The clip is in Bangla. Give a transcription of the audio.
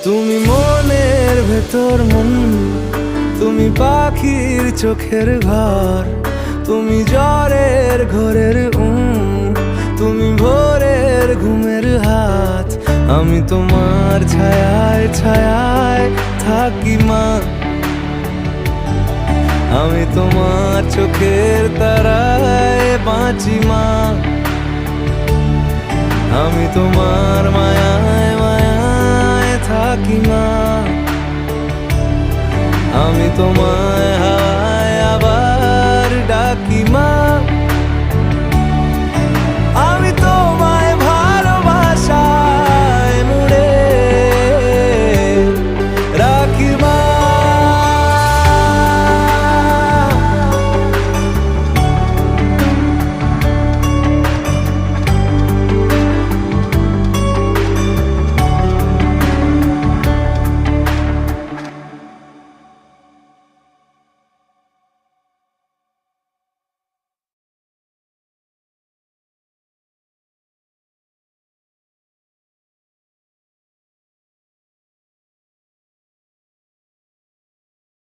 তুমি মনের ভেতর মন, তুমি পাখির চোখের ঘর, তুমি জ্বরের ঘোরের তুমি ভোরের ঘুমের হাত। আমি তোমার ছায়ায় ছায়ায় থাকি মা, আমি তোমার চোখের তারায় বাঁচি মা, আমি তোমার মায়ায় মায়ায় থাকি মা, আমি তোমার